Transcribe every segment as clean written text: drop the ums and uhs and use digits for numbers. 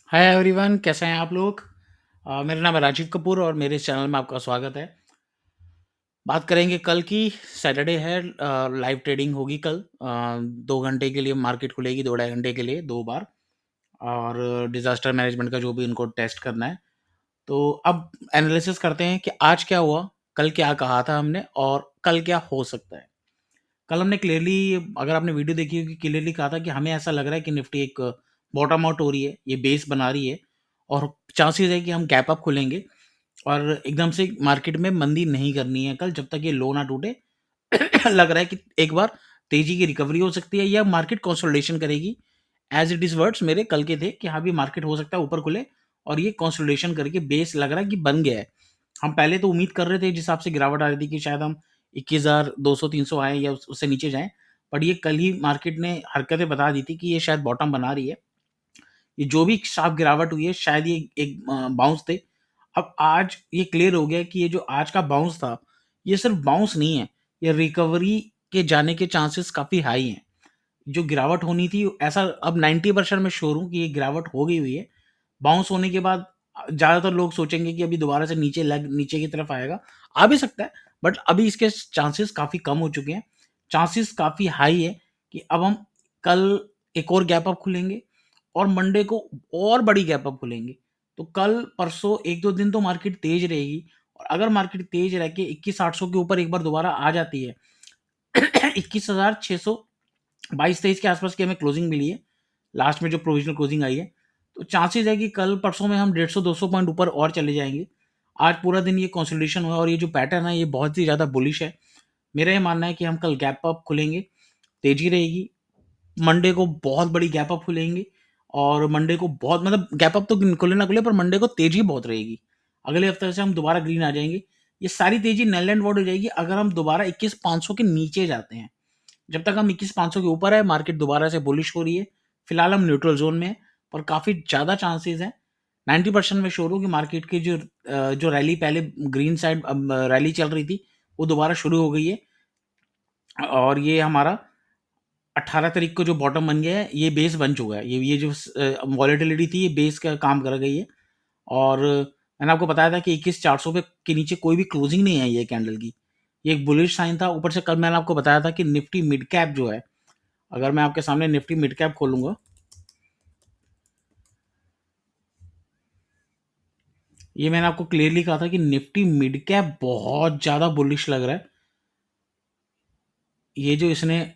Hi everyone, कैसे हैं आप लोग? मेरा नाम है राजीव कपूर और मेरे इस चैनल में आपका स्वागत है। बात करेंगे कल की। सैटरडे है, लाइव ट्रेडिंग होगी कल। 2 घंटे के लिए मार्केट खुलेगी, 2 ढाई घंटे के लिए 2 बार। और डिज़ास्टर मैनेजमेंट का जो भी इनको टेस्ट करना है। तो अब एनालिसिस करते हैं कि आज क्या हुआ, कल क्या कहा था हमने और कल क्या हो सकता है। कल हमने क्लियरली, अगर आपने वीडियो देखी होगी, क्लियरली कहा था कि हमें ऐसा लग रहा है कि निफ्टी एक बॉटम आउट हो रही है, ये बेस बना रही है और चांसेस है कि हम गैप अप खुलेंगे और एकदम से मार्केट में मंदी नहीं करनी है कल, जब तक ये लो ना टूटे। लग रहा है कि एक बार तेजी की रिकवरी हो सकती है या मार्केट कंसोलिडेशन करेगी। एज इट इज वर्ड्स मेरे कल के थे कि हाँ भी मार्केट हो सकता है ऊपर खुले और ये कंसोलिडेशन करके बेस लग रहा है कि बन गया है। हम पहले तो उम्मीद कर रहे थे जिस हिसाब से गिरावट आ रही थी कि शायद हम 21,200-300 आए या उससे नीचे जाएं, बट ये कल ही मार्केट ने हरकतें बता दी थी कि ये शायद बॉटम बना रही है। ये जो भी शार्प गिरावट हुई है शायद ये एक बाउंस थे। अब आज ये क्लियर हो गया कि ये जो आज का बाउंस था, ये सिर्फ बाउंस नहीं है, ये रिकवरी के जाने के चांसेस काफ़ी हाई हैं। जो गिरावट होनी थी ऐसा अब 90% मैं श्योर हूँ कि ये गिरावट हो गई हुई है। बाउंस होने के बाद ज़्यादातर लोग सोचेंगे कि अभी दोबारा से नीचे की तरफ आएगा। आ भी सकता है, बट अभी इसके चांसेस काफ़ी कम हो चुके हैं। चांसेस काफ़ी हाई है कि अब हम कल एक और गैप अप खुलेंगे और मंडे को और बड़ी गैप अप खुलेंगे। तो कल, परसों 1-2 दिन तो मार्केट तेज़ रहेगी और अगर मार्केट तेज़ रह के 21,800 के ऊपर एक बार दोबारा आ जाती है, 21,622-23 के आसपास की हमें क्लोजिंग मिली है, लास्ट में जो प्रोविजनल क्लोजिंग आई है। तो चांसेस है कि कल परसों में हम 150-200 पॉइंट ऊपर और चले जाएँगे। आज पूरा दिन ये कंसोलिडेशन हुआ और ये जो पैटर्न है ये बहुत ही ज़्यादा बुलिश है। मेरा ये मानना है कि हम कल गैप अप खुलेंगे, तेज़ी रहेगी। मंडे को बहुत बड़ी गैप अप खुलेंगे और मंडे को बहुत, मतलब गैप अप तो खुले ना खुले, पर मंडे को तेज़ी बहुत रहेगी। अगले हफ्ते से हम दोबारा ग्रीन आ जाएँगे। ये सारी तेज़ी नल एंड वॉइड हो जाएगी अगर हम दोबारा 21,500 के नीचे जाते हैं। जब तक हम 21,500 के ऊपर है, मार्केट दोबारा से बुलिश हो रही है। फिलहाल हम न्यूट्रल ज़ोन में हैं, पर काफ़ी ज़्यादा चांसेस हैं। 90% मैं श्योर हूँ कि मार्केट की जो रैली पहले ग्रीन साइड रैली चल रही थी, वो दोबारा शुरू हो गई है और ये हमारा 18 तारीख को जो बॉटम बन गया है, ये बेस बन चुका है। ये जो वॉलेटिलिटी थी, ये बेस का काम कर गई है और मैंने आपको बताया था कि 21,400 के नीचे कोई भी क्लोजिंग नहीं आई है कैंडल की। ये एक बुलिश साइन था। ऊपर से कल मैंने आपको बताया था कि निफ्टी मिड कैप जो है, अगर मैं आपके सामने निफ्टी मिड कैप खोलूँगा, ये मैंने आपको क्लियरली कहा था कि निफ्टी मिड कैप बहुत ज़्यादा बुलिश लग रहा है। ये जो इसने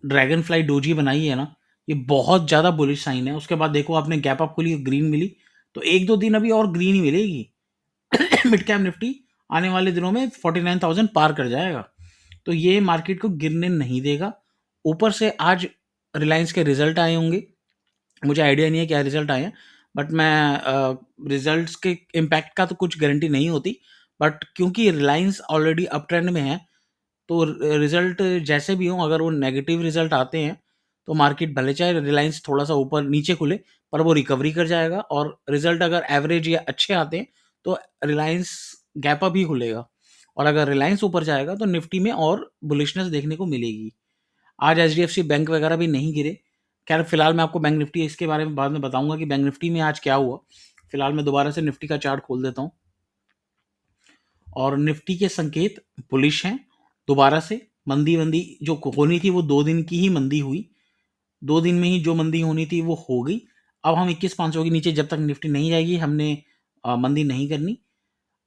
ड्रैगन फ्लाई डोजी बनाई है ना, ये बहुत ज़्यादा बुलिश साइन है। उसके बाद देखो, आपने गैप अप खोली, ग्रीन मिली, तो 1-2 दिन अभी और ग्रीन ही मिलेगी। मिड कैप निफ्टी आने वाले दिनों में 49,000 पार कर जाएगा। तो ये मार्केट को गिरने नहीं देगा। ऊपर से आज रिलायंस के रिजल्ट आए होंगे। मुझे आइडिया नहीं है क्या रिजल्ट आए हैं, बट मैं रिजल्ट्स के इम्पैक्ट का तो कुछ गारंटी नहीं होती। बट क्योंकि रिलायंस ऑलरेडी अप ट्रेंड में है, तो रिजल्ट जैसे भी हों, अगर वो नेगेटिव रिजल्ट आते हैं, तो मार्केट भले चाहे रिलायंस थोड़ा-सा ऊपर नीचे खुले, पर वो रिकवरी कर जाएगा और रिजल्ट अगर एवरेज या अच्छे आते हैं, तो रिलायंस गैप अप ही खुलेगा और अगर रिलायंस ऊपर जाएगा, तो निफ्टी में और बुलिशनेस देखने को मिलेगी। आज एचडीएफसी बैंक वगैरह भी नहीं गिरे। खैर, फिलहाल मैं आपको बैंक निफ्टी इसके बारे में बाद में बताऊँगा कि बैंक निफ्टी में आज क्या हुआ। फिलहाल मैं दोबारा से निफ्टी का चार्ट खोल देता हूँ और निफ्टी के संकेत बुलिश हैं। दोबारा से मंदी-वंदी जो होनी थी, वो 2 दिन की ही मंदी हुई। 2 दिन में ही जो मंदी होनी थी वो हो गई। अब हम 21,500 के नीचे जब तक निफ्टी नहीं जाएगी, हमने मंदी नहीं करनी।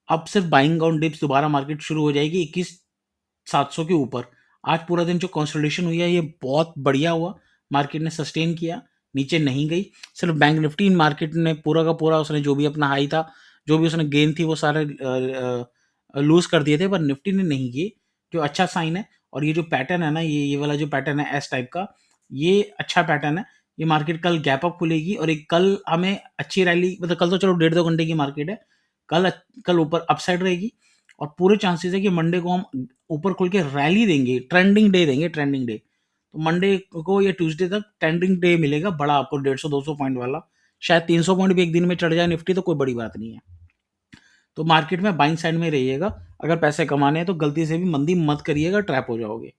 अब सिर्फ बाइंग ऑन डिप्स दोबारा मार्केट शुरू हो जाएगी 21,700 के ऊपर। आज पूरा दिन जो कंसोलिडेशन हुई है, ये बहुत बढ़िया हुआ। मार्केट ने सस्टेन किया, नीचे नहीं गई। सिर्फ बैंक निफ्टी मार्केट ने पूरा का पूरा, उसने जो भी अपना हाई था, जो भी उसने गेन थी, वो सारे लूज़ कर दिए थे, पर निफ्टी ने नहीं किए, जो अच्छा साइन है। और ये जो पैटर्न है ना, ये वाला जो पैटर्न है एस टाइप का, ये अच्छा पैटर्न है। ये मार्केट कल गैप अप खुलेगी और एक कल हमें अच्छी रैली, मतलब कल तो चलो 1.5-2 घंटे की मार्केट है। कल कल ऊपर अपसाइड रहेगी और पूरे चांसेस है कि मंडे को हम ऊपर खुल के रैली देंगे, ट्रेंडिंग डे देंगे, ट्रेंडिंग डे। तो मंडे को या ट्यूसडे तक ट्रेंडिंग डे मिलेगा बड़ा आपको, 150-200 पॉइंट वाला। शायद 300 पॉइंट भी एक दिन में चढ़ जाए निफ्टी, तो कोई बड़ी बात नहीं है। तो मार्केट में बाइंग साइड में रहिएगा। अगर पैसे कमाने हैं तो गलती से भी मंदी मत करिएगा, ट्रैप हो जाओगे।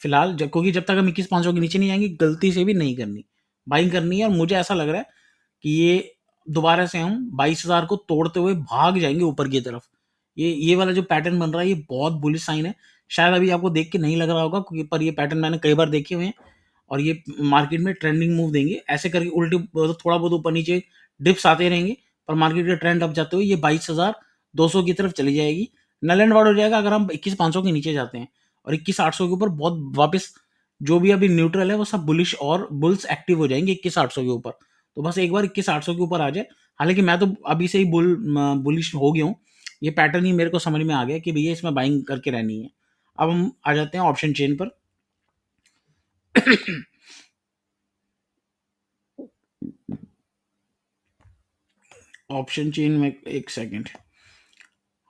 फिलहाल क्योंकि जब तक हम 21,500 के नीचे नहीं जाएंगे, गलती से भी नहीं करनी, बाइंग करनी है। और मुझे ऐसा लग रहा है कि ये दोबारा से हम 22,000 को तोड़ते हुए भाग जाएँगे ऊपर की तरफ। ये वाला जो पैटर्न बन रहा है, ये बहुत बुलिश साइन है। शायद अभी आपको देख के नहीं लग रहा होगा, क्योंकि पर ये पैटर्न मैंने कई बार देखे हुए हैं और ये मार्केट में ट्रेंडिंग मूव देंगे। ऐसे करके उल्टे थोड़ा बहुत ऊपर-नीचे डिप्स आते रहेंगे, पर मार्केट का ट्रेंड अप जाते हुए ये 22,200 की तरफ चली जाएगी। नल एंड वार्ड हो जाएगा अगर हम 21,500 के नीचे जाते हैं, और 21,800 के ऊपर बहुत वापस जो भी अभी न्यूट्रल है, वो सब बुलिश और बुल्स एक्टिव हो जाएँगे 21,800 के ऊपर। तो बस एक बार 21,800 के ऊपर आ जाए, हालाँकि मैं तो अभी से ही बुलिश हो गया हूँ। ये पैटर्न ही मेरे को समझ में आ गया कि भैया इसमें बाइंग करके रहनी है। अब हम आ जाते हैं ऑप्शन चेन पर। ऑप्शन चेन में एक सेकंड।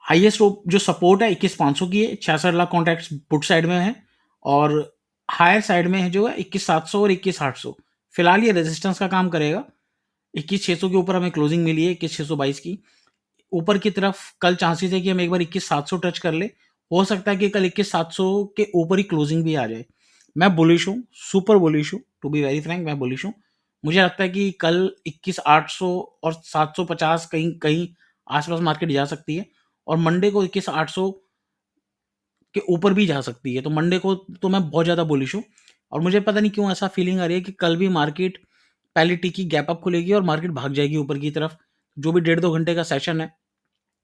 हाईएस्ट जो सपोर्ट है 21,500 की है, 66 लाख कॉन्ट्रैक्ट्स पुट साइड में है, और हायर साइड में है जो है 21,700 और 21,800। फिलहाल ये रेजिस्टेंस का काम करेगा। 21,600 के ऊपर हमें क्लोजिंग मिली है 21,622 की। ऊपर की तरफ कल चांसेस है कि हम एक बार 21,700 टच कर ले। हो सकता है कि कल 21,700 के ऊपर ही क्लोजिंग भी आ जाए। मैं बुलिश हूँ, सुपर बुलिश हूँ, टू बी वेरी फ्रैंक मैं बुलिश हूँ। मुझे लगता है कि कल 21,800 और 750 कहीं कहीं आसपास मार्केट जा सकती है, और मंडे को 21,800 के ऊपर भी जा सकती है। तो मंडे को तो मैं बहुत ज़्यादा बुलिश हूँ, और मुझे पता नहीं क्यों ऐसा फीलिंग आ रही है कि कल भी मार्केट पहले टिकी गैप अप खुलेगी और मार्केट भाग जाएगी ऊपर की तरफ। जो भी 1.5-2 घंटे का सेशन है,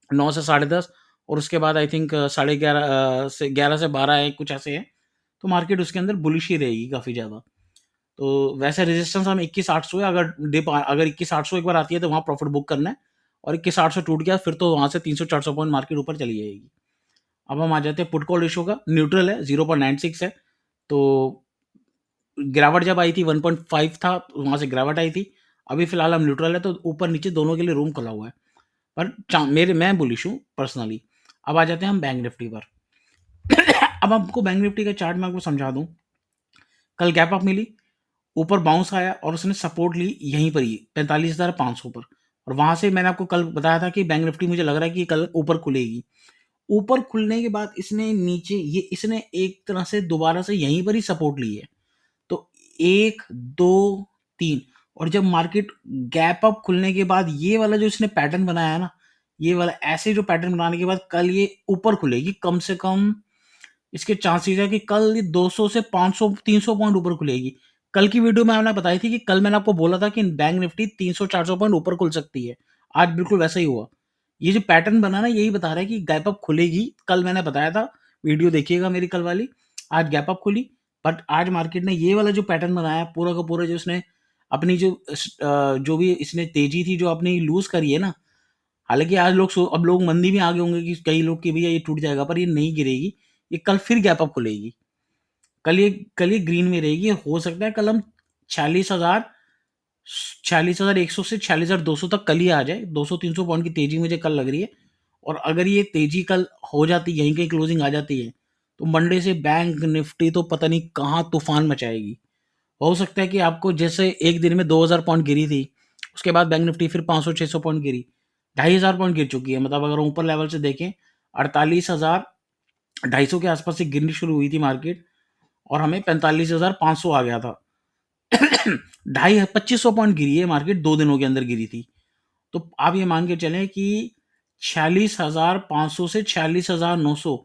9 से 10:30, और उसके बाद आई थिंक 11:30 से 11 से 12 है, कुछ ऐसे है। तो मार्केट उसके अंदर बुलिश ही रहेगी काफ़ी ज़्यादा। तो वैसे रेजिस्टेंस हम 21,800 है, अगर 21,800 एक बार आती है तो वहाँ प्रॉफिट बुक करना है, और 21,800 टूट गया फिर तो वहाँ से 300-400 पॉइंट मार्केट ऊपर चली जाएगी। अब हम आ जाते हैं पुट कॉल रेशियो का, न्यूट्रल है, 0.96 है। तो गिरावट जब आई थी 1.5 था, तो वहाँ से गिरावट आई थी। अभी फिलहाल हम न्यूट्रल है, तो ऊपर-नीचे दोनों के लिए रूम खुला हुआ है। पर मैं बुलिश हूँ पर्सनली। अब आ जाते हैं हम बैंक निफ्टी पर। अब आपको बैंक निफ्टी का चार्ट मैं आपको समझा दूँ। कल गैप अप मिली, ऊपर बाउंस आया और उसने सपोर्ट ली यहीं पर ही 45,500 पर, और वहाँ से मैंने आपको कल बताया था कि बैंक निफ्टी मुझे लग रहा है कि कल ऊपर खुलेगी। ऊपर खुलने के बाद इसने एक तरह से दोबारा से यहीं पर ही सपोर्ट ली है। तो 1, 2, 3, और जब मार्केट गैप अप खुलने के बाद ये वाला जो इसने पैटर्न बनाया है ना, ये वाला ऐसे जो पैटर्न बनाने के बाद कल ये ऊपर खुलेगी, कम से कम इसके चांसेस है कि कल ये 200 से 500 300 पॉइंट ऊपर खुलेगी। कल की वीडियो में मैंने बताई थी कि कल मैंने आपको बोला था कि बैंक निफ्टी 300-400 पॉइंट ऊपर खुल सकती है। आज बिल्कुल वैसा ही हुआ। ये जो पैटर्न बना ना, यही बता रहा है कि गैप अप खुलेगी। कल मैंने बताया था, वीडियो देखिएगा मेरी कल वाली। आज गैप अप खुली, बट आज मार्केट ने ये वाला जो पैटर्न बनाया पूरा का पूरा, जो इसने अपनी जो भी इसने तेजी थी जो अपनी लूज़ करी है ना, हालाँकि आज अब लोग मंदी में आ गए होंगे कि कई लोग कि भैया ये टूट जाएगा, पर ये नहीं गिरेगी। ये कल फिर गैप अप खुलेगी। कल ये ग्रीन में रहेगी। हो सकता है कल हम 46,000 46,100 से 46,200 तक कल ही आ जाए। 200-300 पॉइंट की तेज़ी मुझे कल लग रही है, और अगर ये तेज़ी कल हो जाती, यहीं कहीं क्लोजिंग आ जाती है, तो मंडे से बैंक निफ्टी तो पता नहीं कहाँ तूफ़ान मचाएगी। हो सकता है कि आपको जैसे एक दिन में 2,000 पॉइंट गिरी थी, उसके बाद बैंक निफ्टी फिर 500-600 पॉइंट गिरी। 2,500 पॉइंट गिर चुकी है। मतलब अगर हम ऊपर लेवल से देखें, 48,000 250 के आसपास से गिरनी शुरू हुई थी मार्केट, और हमें 45,500 आ गया था। ढाई 2500 पॉइंट गिरी है मार्केट, 2 दिनों के अंदर गिरी थी। तो आप ये मान के चलें कि 46,500 से 46,900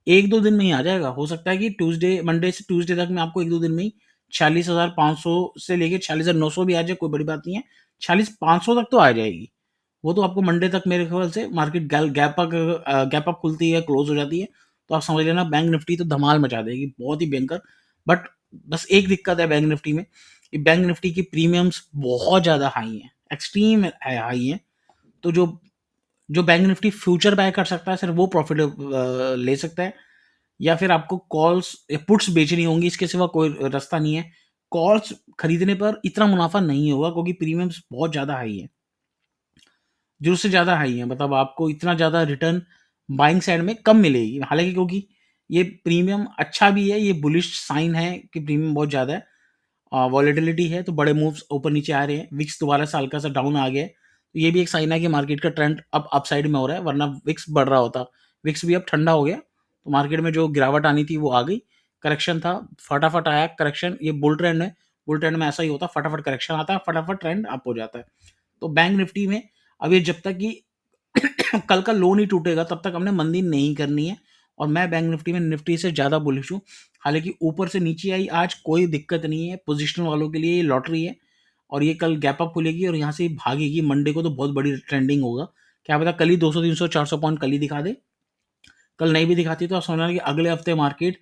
1-2 दिन में ही आ जाएगा। हो सकता है कि मंडे से ट्यूसडे तक में आपको 1-2 दिन में ही 46,500 से लेके 46,900 भी आ जाए, कोई बड़ी बात नहीं है। 46,500 तक तो आ जाएगी। वो तो आपको मंडे तक मेरे ख्याल से मार्केट गैप अप खुलती है, क्लोज़ हो जाती है, तो आप समझ लेना बैंक निफ्टी तो धमाल मचा देगी, बहुत ही भयंकर। बट बस एक दिक्कत है बैंक निफ्टी में, कि बैंक निफ्टी की प्रीमियम्स बहुत ज़्यादा हाई हैं, एक्सट्रीम हाई हैं। तो जो जो बैंक निफ्टी फ्यूचर बाय कर सकता है, सिर्फ वो प्रॉफिट ले सकता है, या फिर आपको कॉल्स या पुट्स बेचनी होंगी, इसके सिवा कोई रास्ता नहीं है। कॉल्स खरीदने पर इतना मुनाफा नहीं होगा, क्योंकि प्रीमियम्स बहुत ज़्यादा हाई है, जरूरत से ज़्यादा हाई है। मतलब आपको इतना ज़्यादा रिटर्न बाइंग साइड में कम मिलेगी, हालांकि क्योंकि ये प्रीमियम अच्छा भी है, ये बुलिश साइन है कि प्रीमियम बहुत ज़्यादा है। वॉलेटिलिटी है, तो बड़े मूव्स ऊपर नीचे आ रहे हैं। विक्स दोबारा से हल्का सा डाउन आ गया है, तो ये भी एक साइन है कि मार्केट का ट्रेंड अब अपसाइड में हो रहा है, वरना विक्स बढ़ रहा होता। विक्स भी अब ठंडा हो गया, तो मार्केट में जो गिरावट आनी थी वो आ गई। करेक्शन था, फटाफट आया करेक्शन। ये बुल ट्रेंड है, बुल ट्रेंड में ऐसा ही होता है, फटाफट करेक्शन आता है, फटाफट ट्रेंड अप हो जाता है। तो बैंक निफ्टी में अब ये जब तक कि कल का लो नहीं टूटेगा तब तक हमने मंदी नहीं करनी है, और मैं बैंक निफ्टी में निफ्टी से ज़्यादा बुलिश हूँ। हालाँकि ऊपर से नीचे आई आज कोई दिक्कत नहीं है, पोज़ीशन वालों के लिए ये लॉटरी है, और ये कल गैप अप खुलेगी और यहाँ से भागेगी। मंडे को तो बहुत बड़ी ट्रेंडिंग होगा। क्या पता कल ही 200, 300, 400 पॉइंट कल ही दिखा दे। कल नहीं भी दिखाती तो आप समझना कि अगले हफ्ते मार्केट,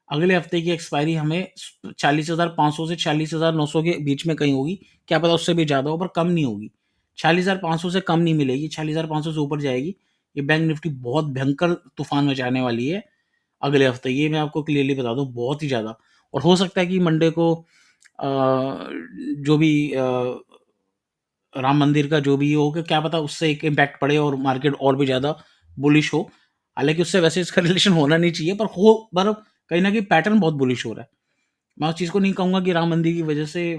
अगले हफ्ते की एक्सपायरी हमें 40,500 से 40,900 के बीच में कहीं होगी। क्या पता उससे भी ज़्यादा हो, पर कम नहीं होगी। 40,500 से कम नहीं मिलेगी, 40,500 से ऊपर जाएगी। ये बैंक निफ्टी बहुत भयंकर तूफान मचाने वाली है अगले हफ्ते, ये मैं आपको क्लियरली बता दूं, बहुत ही ज़्यादा। और हो सकता है कि मंडे को जो भी राम मंदिर का जो भी हो, कि क्या पता उससे एक इम्पैक्ट पड़े और मार्केट और भी ज़्यादा बुलिश हो। हालांकि उससे वैसे इसका रिलेशन होना नहीं चाहिए, पर हो, पर कहीं ना कहीं पैटर्न बहुत बुलिश हो रहा है। मैं उस चीज़ को नहीं कहूँगा कि राम मंदिर की वजह से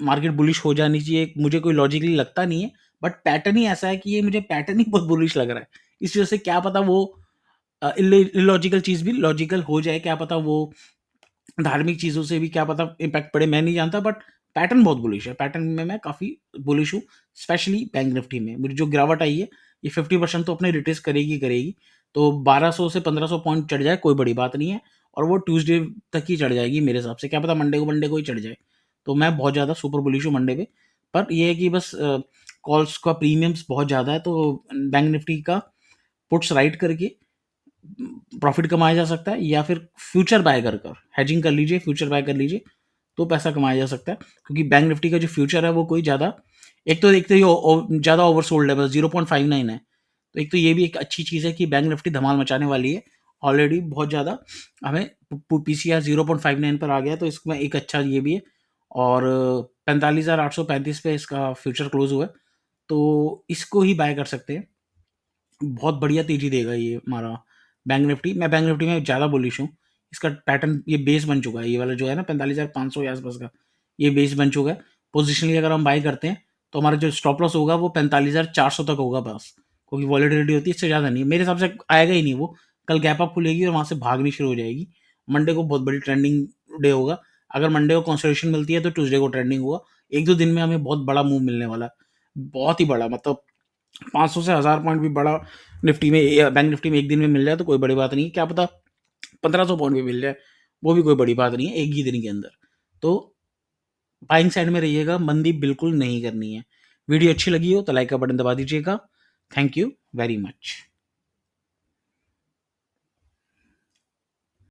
मार्केट बुलिश हो जानी चाहिए, मुझे कोई लॉजिकली लगता नहीं है। बट पैटर्न ही ऐसा है कि ये मुझे पैटर्न ही बहुत बुलिश लग रहा है। इस वजह से क्या पता वो इलॉजिकल चीज़ भी लॉजिकल हो जाए, क्या पता वो धार्मिक चीज़ों से भी क्या पता इम्पैक्ट पड़े, मैं नहीं जानता। बट पैटर्न बहुत बुलिश है, पैटर्न में मैं काफ़ी बुलिश हूँ, स्पेशली बैंक निफ्टी में। मुझे जो गिरावट आई है, ये 50% तो अपने रिट्रेस करेगी ही करेगी। तो 1200 से 1500 पॉइंट चढ़ जाए कोई बड़ी बात नहीं है, और वो ट्यूसडे तक ही चढ़ जाएगी मेरे हिसाब से। क्या पता मंडे को ही चढ़ जाए। तो मैं बहुत ज़्यादा सुपर बुलिश हूँ मंडे पे। पर ये है कि बस कॉल्स का प्रीमियम्स बहुत ज़्यादा है, तो बैंक निफ्टी का पुट्स राइट करके प्रॉफिट कमाया जा सकता है, या फिर फ्यूचर बाय कर कर हेजिंग कर लीजिए, फ्यूचर बाय कर लीजिए, तो पैसा कमाया जा सकता है। क्योंकि बैंक निफ्टी का जो फ्यूचर है वो कोई ज़्यादा, एक तो ये ज़्यादा ओवरसोल्ड है, बस 0.59 है। तो एक तो ये भी एक अच्छी चीज़ है कि बैंक निफ्टी धमाल मचाने वाली है। ऑलरेडी बहुत ज़्यादा हमें पीसीआर 0.59 पर आ गया, तो इसमें एक अच्छा ये भी है। और 45,835 पे इसका फ्यूचर क्लोज हुआ है, तो इसको ही बाय कर सकते हैं। बहुत बढ़िया तेज़ी देगा ये हमारा बैंक निफ्टी। मैं बैंक निफ्टी में ज़्यादा बुलिश हूँ। इसका पैटर्न ये बेस बन चुका है, ये वाला जो है ना 45,500 के आसपास का, ये बेस बन चुका है। पोजिशनली अगर हम बाय करते हैं तो हमारा जो स्टॉप लॉस होगा वो 45,400 तक होगा बस, क्योंकि वॉलेटिलिटी होती है, इससे ज़्यादा नहीं। मेरे हिसाब से आएगा ही नहीं वो। कल गैप अप खुलेगी और वहाँ से भागनी शुरू हो जाएगी। मंडे को बहुत बड़ी ट्रेंडिंग डे होगा। अगर मंडे को कंसोलिडेशन मिलती है तो ट्यूसडे को ट्रेंडिंग होगा। 1-2 दिन में हमें बहुत बड़ा मूव मिलने वाला है, बहुत ही बड़ा, मतलब 500 से 1000 पॉइंट भी बड़ा निफ्टी में या बैंक निफ्टी में एक दिन में मिल जाए तो कोई बड़ी बात नहीं है। क्या पता 1500 पॉइंट भी मिल जाए, वो भी कोई बड़ी बात नहीं है एक ही दिन के अंदर। तो बाइंग साइड में रहिएगा, मंदी बिल्कुल नहीं करनी है। वीडियो अच्छी लगी हो तो लाइक का बटन दबा दीजिएगा। Thank you very much.